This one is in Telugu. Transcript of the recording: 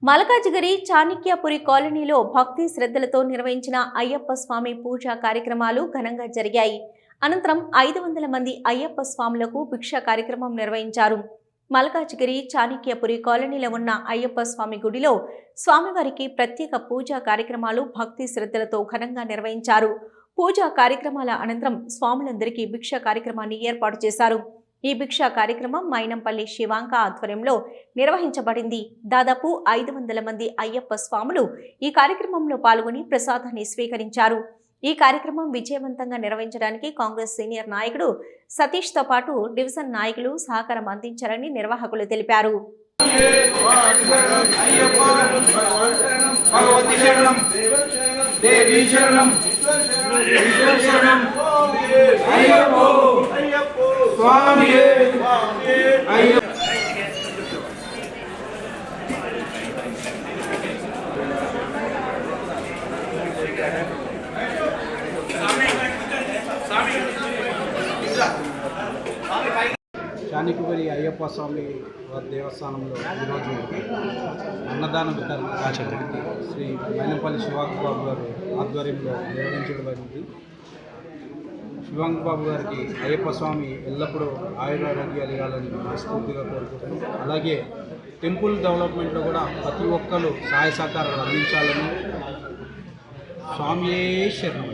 మల్కాజిగిరి చాణక్యపురి కాలనీలో భక్తి శ్రద్ధలతో నిర్వహించిన అయ్యప్ప స్వామి పూజా కార్యక్రమాలు ఘనంగా జరిగాయి. అనంతరం 500 మంది అయ్యప్ప స్వాములకు భిక్ష కార్యక్రమం నిర్వహించారు. మల్కాజిగిరి చాణక్యపురి కాలనీలో ఉన్న అయ్యప్ప స్వామి గుడిలో స్వామివారికి ప్రత్యేక పూజా కార్యక్రమాలు భక్తి శ్రద్ధలతో ఘనంగా నిర్వహించారు. పూజా కార్యక్రమాల అనంతరం స్వాములందరికీ భిక్ష కార్యక్రమాన్ని ఏర్పాటు చేశారు. ఈ భిక్షా కార్యక్రమం మైనంపల్లి శివాంక ఆధ్వర్యంలో నిర్వహించబడింది. దాదాపు 500 మంది అయ్యప్ప స్వాములు ఈ కార్యక్రమంలో పాల్గొని ప్రసాదాన్ని స్వీకరించారు. ఈ కార్యక్రమం విజయవంతంగా నిర్వహించడానికి కాంగ్రెస్ సీనియర్ నాయకుడు సతీష్ తో పాటు డివిజన్ నాయకులు సహకారం అందించారని నిర్వాహకులు తెలిపారు. చాణక్యపురి అయ్యప్ప స్వామి దేవస్థానంలో ఈరోజు అన్నదాన వితరణ కార్యక్రమానికి శ్రీ మైనంపల్లి శివాంక్ బాబు గారు ఆధ్వర్యంలో నిర్వహించబడింది. శివాంక్ బాబు గారికి అయ్యప్ప స్వామి ఎల్లప్పుడూ ఆయురారోగ్యాలు ఇవ్వాలని మనస్ఫూర్తిగా కోరుకుంటున్నాం. అలాగే టెంపుల్ డెవలప్మెంట్లో కూడా ప్రతి ఒక్కరు సహాయ సహకారాలు అందించాలని స్వామియే శరణం.